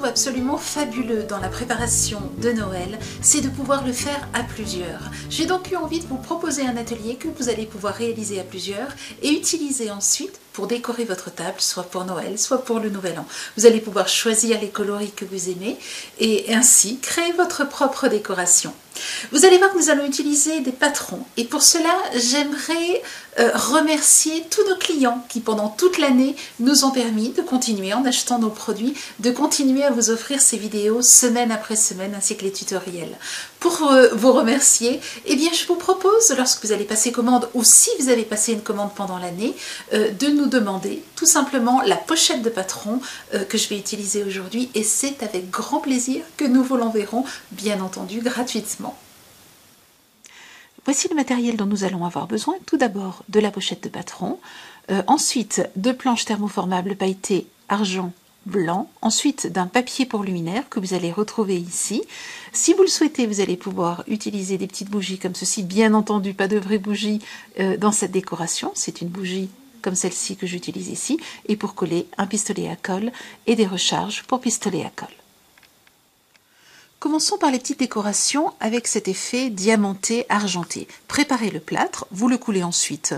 absolument fabuleux dans la préparation de Noël, c'est de pouvoir le faire à plusieurs. J'ai donc eu envie de vous proposer un atelier que vous allez pouvoir réaliser à plusieurs et utiliser ensuite pour décorer votre table, soit pour Noël, soit pour le Nouvel An. Vous allez pouvoir choisir les coloris que vous aimez et ainsi créer votre propre décoration. Vous allez voir que nous allons utiliser des patrons et pour cela j'aimerais remercier tous nos clients qui pendant toute l'année nous ont permis de continuer en achetant nos produits, de continuer à vous offrir ces vidéos semaine après semaine ainsi que les tutoriels. Pour vous remercier, eh bien, je vous propose lorsque vous allez passer commande ou si vous avez passé une commande pendant l'année de nous demander tout simplement la pochette de patron que je vais utiliser aujourd'hui et c'est avec grand plaisir que nous vous l'enverrons bien entendu gratuitement. Voici le matériel dont nous allons avoir besoin. Tout d'abord de la pochette de patron, ensuite de planches thermoformables pailletées argent blanc, ensuite d'un papier pour luminaire que vous allez retrouver ici. Si vous le souhaitez, vous allez pouvoir utiliser des petites bougies comme ceci, bien entendu pas de vraies bougies dans cette décoration, c'est une bougie comme celle-ci que j'utilise ici, et pour coller un pistolet à colle et des recharges pour pistolet à colle. Commençons par les petites décorations avec cet effet diamanté argenté. Préparez le plâtre, vous le coulez ensuite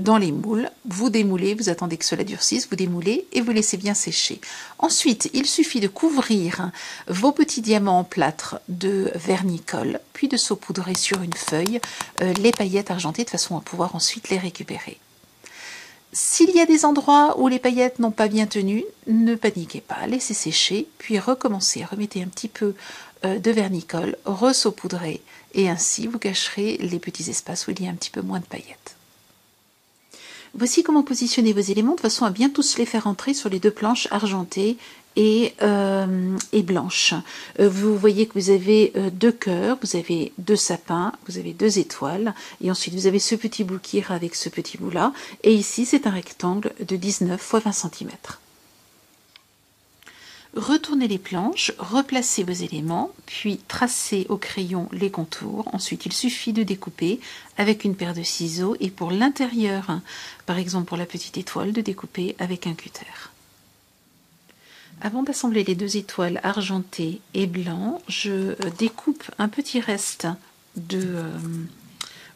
dans les moules, vous démoulez, vous attendez que cela durcisse, vous démoulez et vous laissez bien sécher. Ensuite, il suffit de couvrir vos petits diamants en plâtre de vernis-colle, puis de saupoudrer sur une feuille les paillettes argentées de façon à pouvoir ensuite les récupérer. S'il y a des endroits où les paillettes n'ont pas bien tenu, ne paniquez pas, laissez sécher, puis recommencez, remettez un petit peu de vernis-colle, ressaupoudrez et ainsi vous cacherez les petits espaces où il y a un petit peu moins de paillettes. Voici comment positionner vos éléments de façon à bien tous les faire entrer sur les deux planches argentées et blanches. Vous voyez que vous avez deux cœurs, vous avez deux sapins, vous avez deux étoiles et ensuite vous avez ce petit bout qui ira avec ce petit bout là et ici c'est un rectangle de 19 x 20 cm. Retournez les planches, replacez vos éléments, puis tracez au crayon les contours. Ensuite, il suffit de découper avec une paire de ciseaux et pour l'intérieur, par exemple pour la petite étoile, de découper avec un cutter. Avant d'assembler les deux étoiles argentées et blanc, je découpe un petit reste de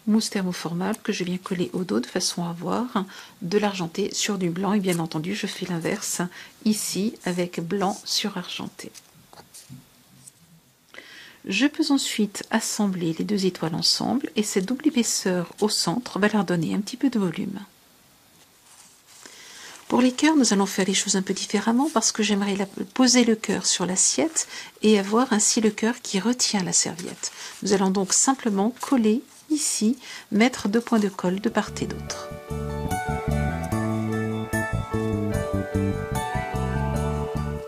mousse thermoformable que je viens coller au dos de façon à avoir de l'argenté sur du blanc et bien entendu je fais l'inverse ici avec blanc sur argenté. Je peux ensuite assembler les deux étoiles ensemble et cette double épaisseur au centre va leur donner un petit peu de volume. Pour les cœurs, nous allons faire les choses un peu différemment parce que j'aimerais poser le cœur sur l'assiette et avoir ainsi le cœur qui retient la serviette. Nous allons donc simplement coller ici, mettre deux points de colle de part et d'autre.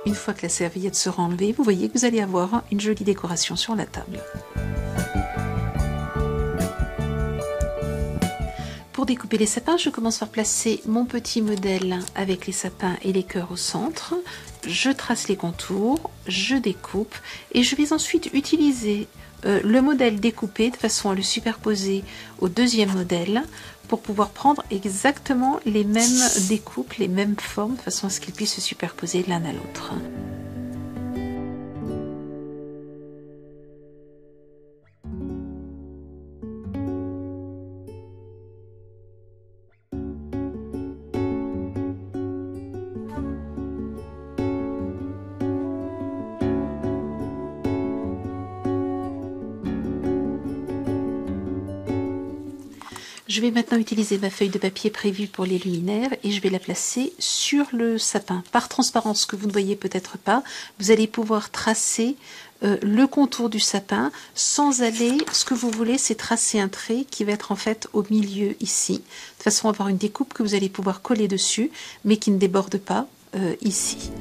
Une fois que la serviette sera enlevée, vous voyez que vous allez avoir une jolie décoration sur la table. Pour découper les sapins, je commence par placer mon petit modèle avec les sapins et les cœurs au centre. Je trace les contours, je découpe et je vais ensuite utiliser le modèle découpé de façon à le superposer au deuxième modèle pour pouvoir prendre exactement les mêmes découpes, les mêmes formes de façon à ce qu'ils puissent se superposer l'un à l'autre. Je vais maintenant utiliser ma feuille de papier prévue pour les luminaires et je vais la placer sur le sapin. Par transparence, que vous ne voyez peut-être pas, vous allez pouvoir tracer le contour du sapin sans aller, ce que vous voulez, c'est tracer un trait qui va être en fait au milieu ici, de façon à avoir une découpe que vous allez pouvoir coller dessus, mais qui ne déborde pas ici.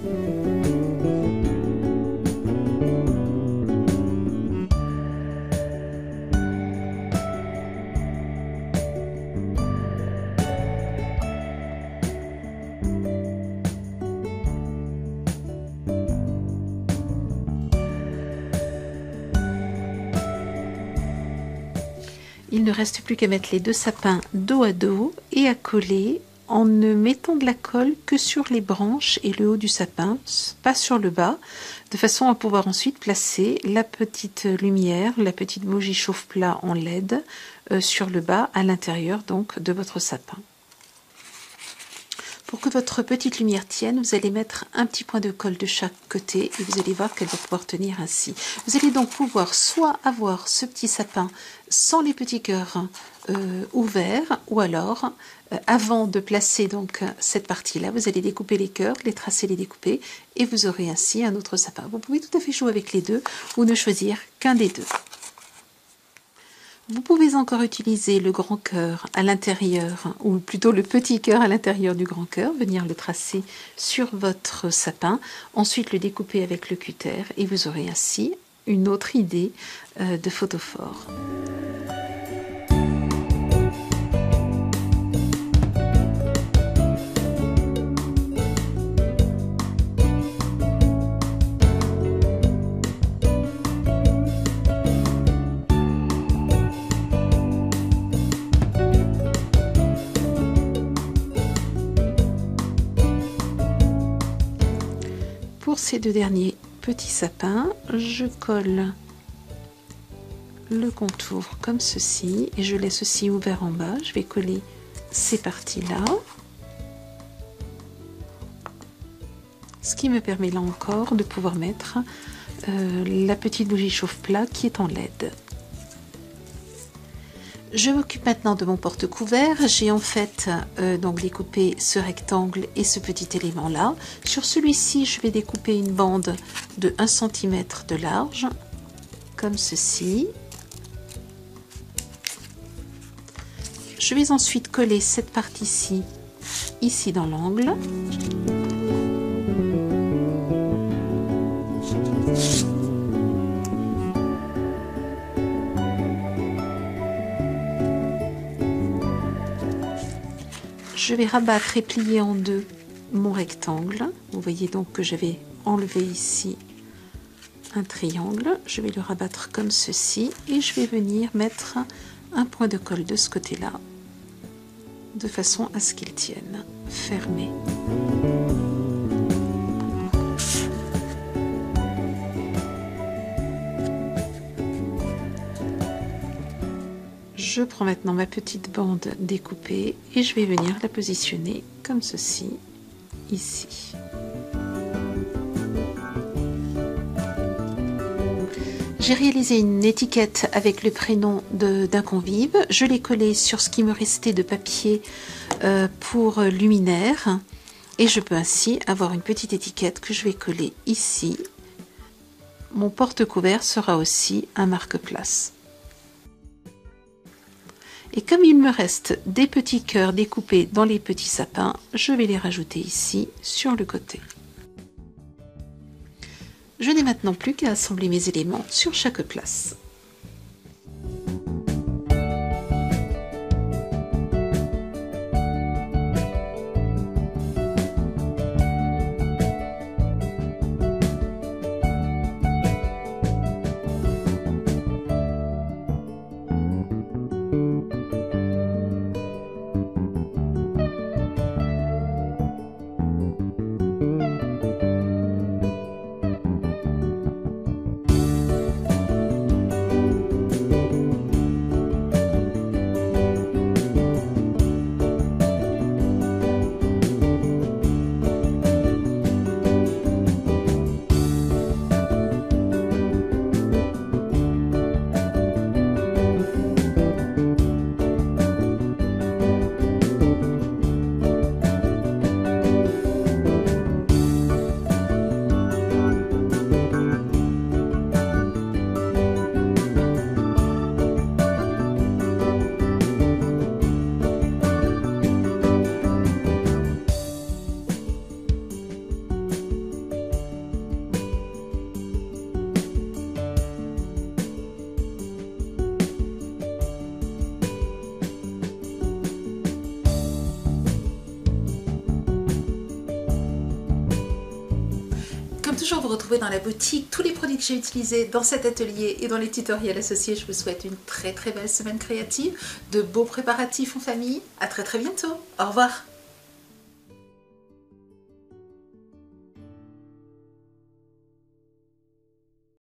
Il ne reste plus qu'à mettre les deux sapins dos à dos et à coller en ne mettant de la colle que sur les branches et le haut du sapin, pas sur le bas, de façon à pouvoir ensuite placer la petite lumière, la petite bougie chauffe-plat en LED sur le bas, à l'intérieur donc de votre sapin. Pour que votre petite lumière tienne, vous allez mettre un petit point de colle de chaque côté et vous allez voir qu'elle va pouvoir tenir ainsi. Vous allez donc pouvoir soit avoir ce petit sapin sans les petits cœurs ouverts, ou alors avant de placer donc cette partie-là, vous allez découper les cœurs, les tracer, les découper et vous aurez ainsi un autre sapin. Vous pouvez tout à fait jouer avec les deux ou ne choisir qu'un des deux. Vous pouvez encore utiliser le grand cœur à l'intérieur, ou plutôt le petit cœur à l'intérieur du grand cœur, venir le tracer sur votre sapin, ensuite le découper avec le cutter et vous aurez ainsi une autre idée de photophore. Pour ces deux derniers petits sapins, je colle le contour comme ceci et je laisse aussi ouvert en bas. Je vais coller ces parties-là, ce qui me permet là encore de pouvoir mettre la petite bougie chauffe-plat qui est en LED. Je m'occupe maintenant de mon porte-couvert. J'ai en fait donc découpé ce rectangle et ce petit élément là. Sur celui-ci, je vais découper une bande de 1 cm de large, comme ceci. Je vais ensuite coller cette partie-ci, ici dans l'angle. Je vais rabattre et plier en deux mon rectangle. Vous voyez donc que j'avais enlevé ici un triangle. Je vais le rabattre comme ceci et je vais venir mettre un point de colle de ce côté-là, de façon à ce qu'il tienne fermé. Je prends maintenant ma petite bande découpée et je vais venir la positionner comme ceci, ici. J'ai réalisé une étiquette avec le prénom d'un convive. Je l'ai collée sur ce qui me restait de papier pour luminaire. Et je peux ainsi avoir une petite étiquette que je vais coller ici. Mon porte-couvert sera aussi un marque-place. Et comme il me reste des petits cœurs découpés dans les petits sapins, je vais les rajouter ici sur le côté. Je n'ai maintenant plus qu'à assembler mes éléments sur chaque place. Comme toujours, vous retrouvez dans la boutique tous les produits que j'ai utilisés dans cet atelier et dans les tutoriels associés. Je vous souhaite une très belle semaine créative, de beaux préparatifs en famille. À très bientôt. Au revoir.